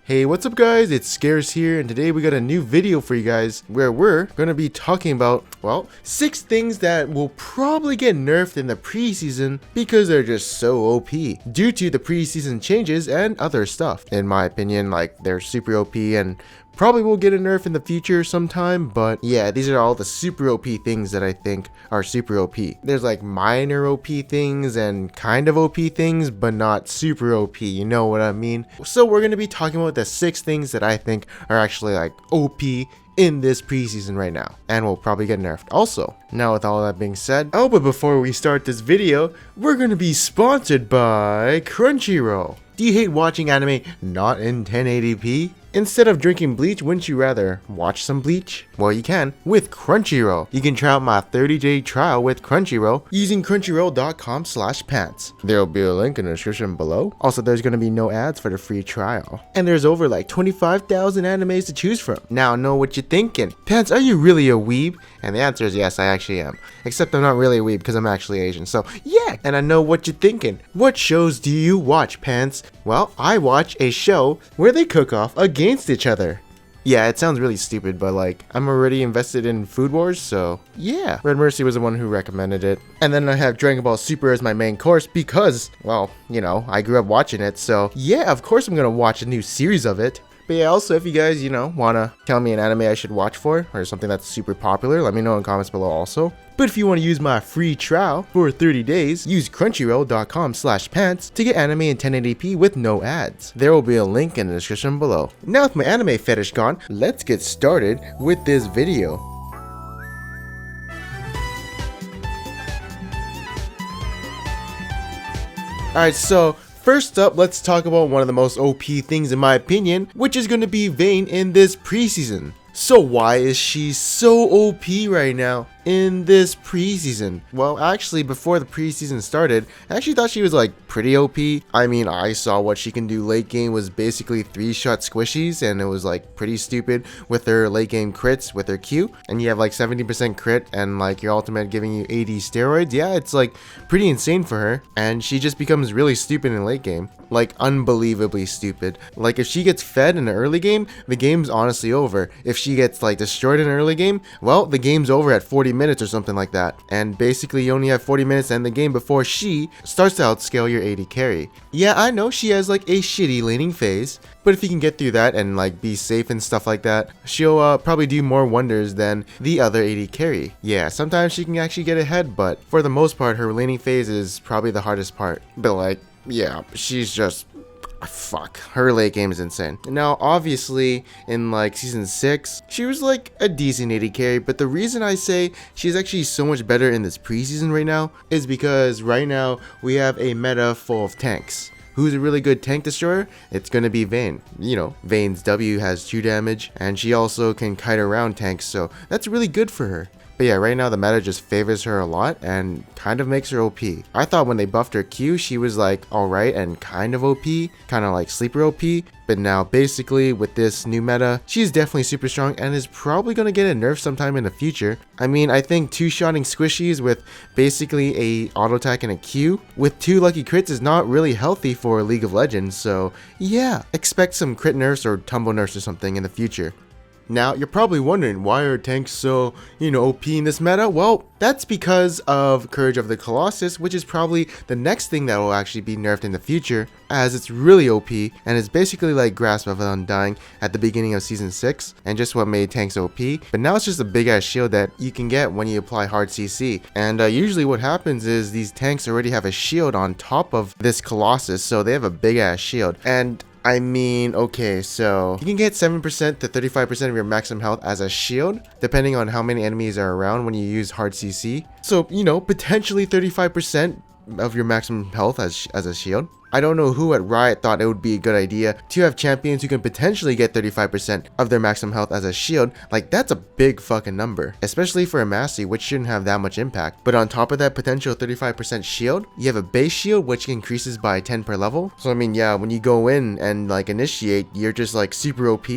Hey, what's up guys, it's Scarce here, and today we got a new video for you guys where we're going to be talking about, well, 6 things that will probably get nerfed in the preseason because they're just so OP due to the preseason changes and other stuff. In my opinion, like, they're super OP and probably will get a nerf in the future sometime, but yeah, these are all the super OP things that I think are super OP. There's like minor OP things and kind of OP things, but not super OP, you know what I mean? So we're going to be talking about the 6 things that I think are actually like OP in this preseason right now, and will probably get nerfed also. Now with all that being said, oh, but before we start this video, we're going to be sponsored by Crunchyroll. Do you hate watching anime not in 1080p? Instead of drinking bleach, wouldn't you rather watch some bleach? Well, you can with Crunchyroll. You can try out my 30-day trial with Crunchyroll using crunchyroll.com/pants. There will be a link in the description below. Also, there's going to be no ads for the free trial. And there's over like 25,000 animes to choose from. Now, I know what you're thinking. Pants, are you really a weeb? And the answer is yes, I actually am. Except I'm not really a weeb because I'm actually Asian. So yeah, and I know what you're thinking. What shows do you watch, Pants? Well, I watch a show where they cook off against each other. Yeah, it sounds really stupid, but like, I'm already invested in Food Wars, so yeah. Red Mercy was the one who recommended it. And then I have Dragon Ball Super as my main course because, well, you know, I grew up watching it, so yeah, of course I'm gonna watch a new series of it. But yeah, also, if you guys, you know, wanna tell me an anime I should watch for, or something that's super popular, let me know in the comments below also. But if you want to use my free trial for 30 days, use crunchyroll.com/pants to get anime in 1080p with no ads. There will be a link in the description below. Now with my anime fetish gone, let's get started with this video. Alright, so first up, let's talk about one of the most OP things in my opinion, which is going to be Vayne in this preseason. So why is she so OP right now in this preseason? Well, actually, before the preseason started, I actually thought she was like pretty OP. I mean, I saw what she can do late game was basically 3-shot squishies, and it was like pretty stupid with her late game crits with her Q, and you have like 70% crit and like your ultimate giving you 80 steroids. Yeah, it's like pretty insane for her, and she just becomes really stupid in late game. Like unbelievably stupid. Like if she gets fed in the early game, the game's honestly over. If she gets like destroyed in the early game, well, the game's over at 40 minutes or something like that. And basically you only have 40 minutes to end the game before she starts to outscale your 80 carry. Yeah, I know she has like a shitty laning phase, but if you can get through that and like be safe and stuff like that, she'll probably do more wonders than the other 80 carry. Yeah, sometimes she can actually get ahead, but for the most part her laning phase is probably the hardest part. But like, yeah, she's just, fuck, her late game is insane. Now obviously in like season 6 she was like a decent 80 carry, but the reason I say she's actually so much better in this preseason right now is because right now we have a meta full of tanks. Who's a really good tank destroyer? It's gonna be Vayne. You know, Vayne's W has 2 damage, and she also can kite around tanks, so that's really good for her. But yeah, right now the meta just favors her a lot and kind of makes her OP. I thought when they buffed her Q, she was like alright and kind of OP, kind of like sleeper OP. But now basically with this new meta, she's definitely super strong and is probably going to get a nerf sometime in the future. I mean, I think 2-shotting squishies with basically a auto attack and a Q with 2 lucky crits is not really healthy for League of Legends. So yeah, expect some crit nerfs or tumble nerfs or something in the future. Now, you're probably wondering, why are tanks so, you know, OP in this meta? Well, that's because of Courage of the Colossus, which is probably the next thing that will actually be nerfed in the future, as it's really OP, and it's basically like Grasp of Undying at the beginning of Season 6, and just what made tanks OP, but now it's just a big-ass shield that you can get when you apply hard CC. And usually what happens is these tanks already have a shield on top of this Colossus, so they have a big-ass shield, and I mean, okay, so you can get 7% to 35% of your maximum health as a shield, depending on how many enemies are around when you use hard CC. So, you know, potentially 35% of your maximum health as a shield. I don't know who at Riot thought it would be a good idea to have champions who can potentially get 35% of their maximum health as a shield. Like, that's a big fucking number, especially for a mastery, which shouldn't have that much impact. But on top of that potential 35% shield, you have a base shield which increases by 10 per level. So I mean, yeah, when you go in and like initiate, you're just like super OP.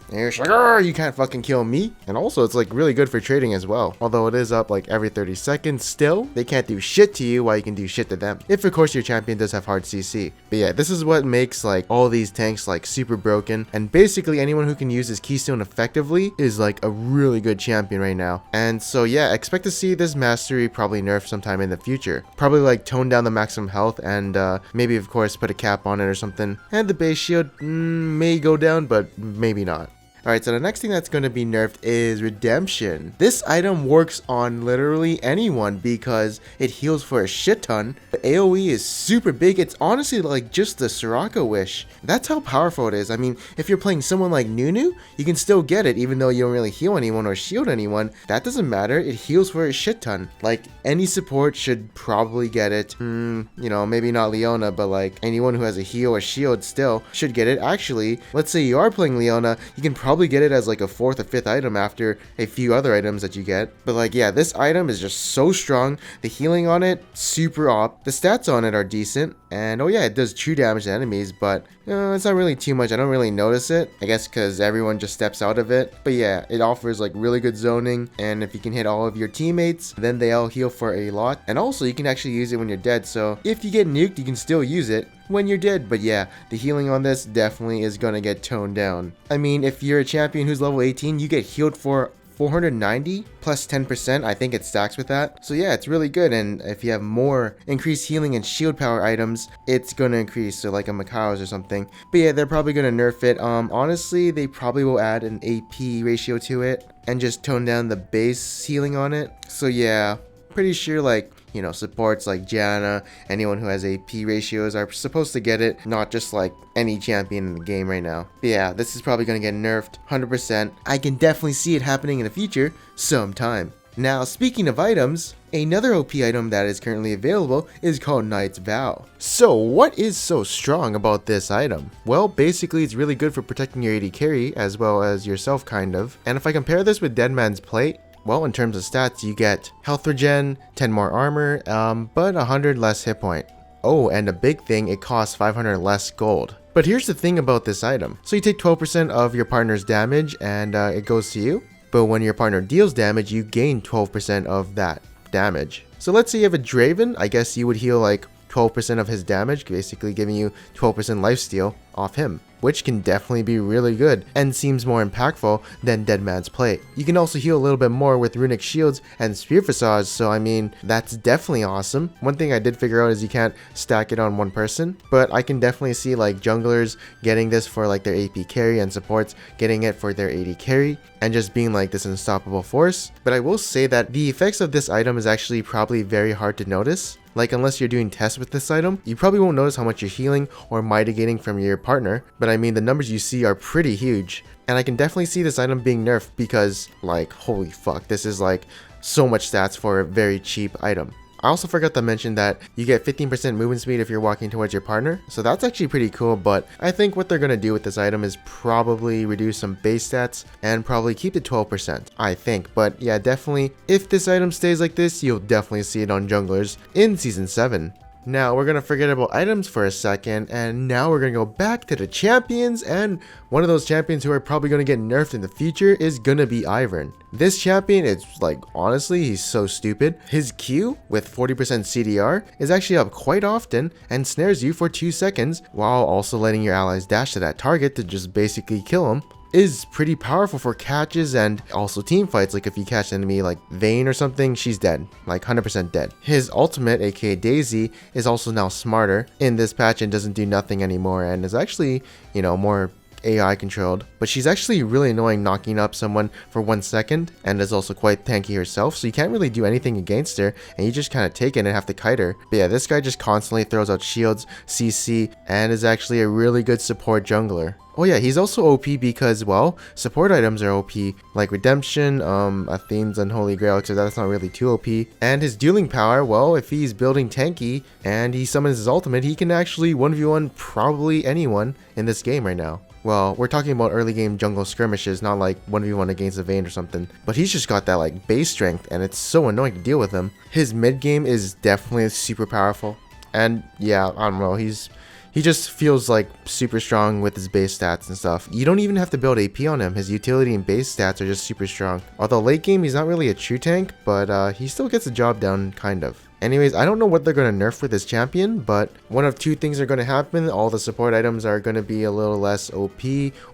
And you're just like, "Arr, you can't fucking kill me." And also, it's like really good for trading as well. Although it is up like every 30 seconds, still, they can't do shit to you while you can do shit to them. If of course your champion does have hard CC. But yeah, this is what makes like all these tanks like super broken. And basically anyone who can use his keystone effectively is like a really good champion right now. And so yeah, expect to see this mastery probably nerfed sometime in the future. Probably like tone down the maximum health and maybe of course put a cap on it or something. And the base shield may go down, but maybe not. Alright, so the next thing that's going to be nerfed is Redemption. This item works on literally anyone because it heals for a shit ton. The AoE is super big. It's honestly like just the Soraka wish. That's how powerful it is. I mean, if you're playing someone like Nunu, you can still get it even though you don't really heal anyone or shield anyone. That doesn't matter. It heals for a shit ton. Like, any support should probably get it. You know, maybe not Leona, but like anyone who has a heal or shield still should get it. Actually, let's say you are playing Leona, you can probably get it as like a 4th or 5th item after a few other items that you get. But like, yeah, this item is just so strong. The healing on it, super op. The stats on it are decent. And oh yeah, it does true damage to enemies, but it's not really too much. I don't really notice it. I guess because everyone just steps out of it. But yeah, it offers like really good zoning. And if you can hit all of your teammates, then they all heal for a lot. And also you can actually use it when you're dead. So if you get nuked, you can still use it when you're dead. But yeah, the healing on this definitely is gonna get toned down. I mean, if you're a champion who's level 18, you get healed for 490 plus 10%. I think it stacks with that. So yeah, it's really good. And if you have more increased healing and shield power items, it's gonna increase. So like a Makao's or something. But yeah, they're probably gonna nerf it. Honestly, they probably will add an AP ratio to it and just tone down the base healing on it. So yeah, pretty sure like, you know, supports like Janna, anyone who has AP ratios are supposed to get it, not just like any champion in the game right now. But yeah, this is probably going to get nerfed 100%. I can definitely see it happening in the future sometime. Now, speaking of items, another OP item that is currently available is called Knight's Vow. So what is so strong about this item? Well, basically it's really good for protecting your AD carry as well as yourself kind of. And if I compare this with Deadman's Plate, well, in terms of stats, you get health regen, 10 more armor, but 100 less hit point. Oh, and a big thing, it costs 500 less gold. But here's the thing about this item. So you take 12% of your partner's damage and it goes to you. But when your partner deals damage, you gain 12% of that damage. So let's say you have a Draven, I guess you would heal like 12% of his damage, basically giving you 12% lifesteal off him, which can definitely be really good and seems more impactful than Deadman's Plate. You can also heal a little bit more with runic shields and spear facades, so I mean, that's definitely awesome. One thing I did figure out is you can't stack it on one person, but I can definitely see like junglers getting this for like their AP carry and supports getting it for their AD carry and just being like this unstoppable force. But I will say that the effects of this item is actually probably very hard to notice. Like, unless you're doing tests with this item, you probably won't notice how much you're healing or mitigating from your partner, but I mean the numbers you see are pretty huge. And I can definitely see this item being nerfed because, like, holy fuck, this is like so much stats for a very cheap item. I also forgot to mention that you get 15% movement speed if you're walking towards your partner, so that's actually pretty cool. But I think what they're going to do with this item is probably reduce some base stats and probably keep it 12%, I think. But yeah, definitely, if this item stays like this, you'll definitely see it on junglers in Season 7. Now, we're going to forget about items for a second, and now we're going to go back to the champions, and one of those champions who are probably going to get nerfed in the future is going to be Ivern. This champion is like, honestly, he's so stupid. His Q with 40% CDR is actually up quite often and snares you for 2 seconds while also letting your allies dash to that target to just basically kill him. Is pretty powerful for catches and also team fights. Like if you catch an enemy like Vayne or something, she's dead, like 100% dead. His ultimate, aka Daisy, is also now smarter in this patch and doesn't do nothing anymore and is actually, you know, more AI controlled, but she's actually really annoying knocking up someone for 1 second and is also quite tanky herself, so you can't really do anything against her and you just kind of take it and have to kite her. But yeah, this guy just constantly throws out shields, CC, and is actually a really good support jungler. Oh yeah, he's also OP because, well, support items are OP, like Redemption, Athene's Unholy Grail, except that's not really too OP. And his dueling power, well, if he's building tanky and he summons his ultimate, he can actually 1v1 probably anyone in this game right now. Well, we're talking about early game jungle skirmishes, not like 1v1 against a Vayne or something. But he's just got that like base strength and it's so annoying to deal with him. His mid game is definitely super powerful. And yeah, I don't know, he's He just feels like super strong with his base stats and stuff. You don't even have to build AP on him. His utility and base stats are just super strong. Although late game, he's not really a true tank, but he still gets the job done, kind of. Anyways, I don't know what they're going to nerf with this champion, but one of two things are going to happen. All the support items are going to be a little less OP,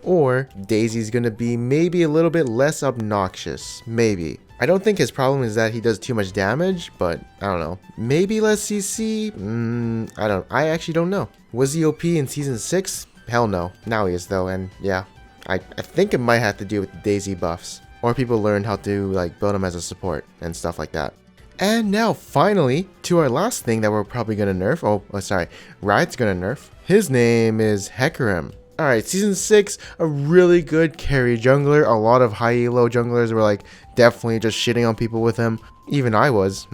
or Daisy's going to be maybe a little bit less obnoxious. Maybe. I don't think his problem is that he does too much damage, but I don't know. Maybe less CC? I actually don't know. Was he OP in Season 6? Hell no. Now he is though, and yeah. I think it might have to do with the Daisy buffs. Or people learned how to like build him as a support and stuff like that. And now finally, to our last thing that we're probably going to nerf. Oh, sorry. Riot's going to nerf. His name is Hecarim. Alright, Season 6, a really good carry jungler. A lot of high elo junglers were like definitely just shitting on people with him. Even I was.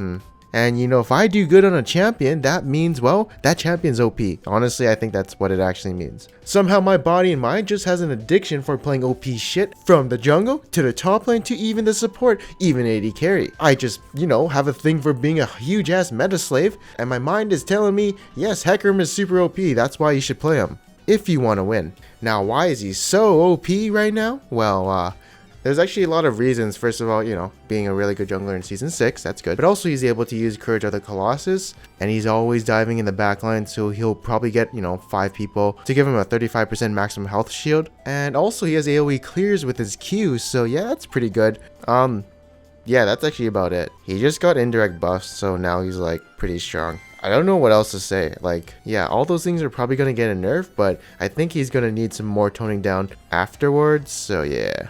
And you know, if I do good on a champion, that means, well, that champion's OP. Honestly, I think that's what it actually means. Somehow my body and mind just has an addiction for playing OP shit, from the jungle to the top lane to even the support, even AD carry. I just, you know, have a thing for being a huge ass meta slave, and my mind is telling me, yes, Hecarim is super OP, that's why you should play him, if you want to win. Now, why is he so OP right now? Well, there's actually a lot of reasons. First of all, you know, being a really good jungler in Season 6, that's good. But also he's able to use Courage of the Colossus, and he's always diving in the backline, so he'll probably get, you know, 5 people to give him a 35% maximum health shield. And also he has AoE clears with his Q, so yeah, that's pretty good. Yeah, that's actually about it. He just got indirect buffs, so now he's like pretty strong. I don't know what else to say. Like, yeah, all those things are probably going to get a nerf, but I think he's going to need some more toning down afterwards, so yeah.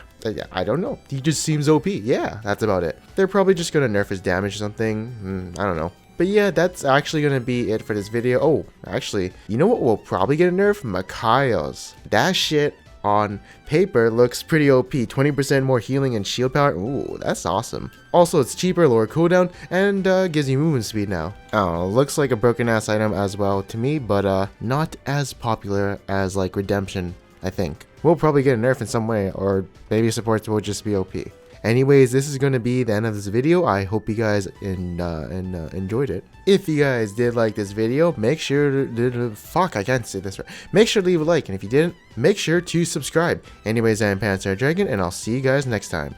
I don't know. He just seems OP. Yeah, that's about it. They're probably just going to nerf his damage or something. I don't know. But yeah, that's actually going to be it for this video. Oh, actually, you know what will probably get a nerf? Mikaels. That shit on paper looks pretty OP. 20% more healing and shield power. Ooh, that's awesome. Also, it's cheaper, lower cooldown, and gives you movement speed now. I don't know, looks like a broken ass item as well to me, but not as popular as like Redemption, I think. We'll probably get a nerf in some way, or maybe supports will just be OP. Anyways, this is going to be the end of this video. I hope you guys enjoyed it. If you guys did like this video, make sure to I can't say this right. Make sure to leave a like, and if you didn't, make sure to subscribe. Anyways, I'm Panzer Dragon, and I'll see you guys next time.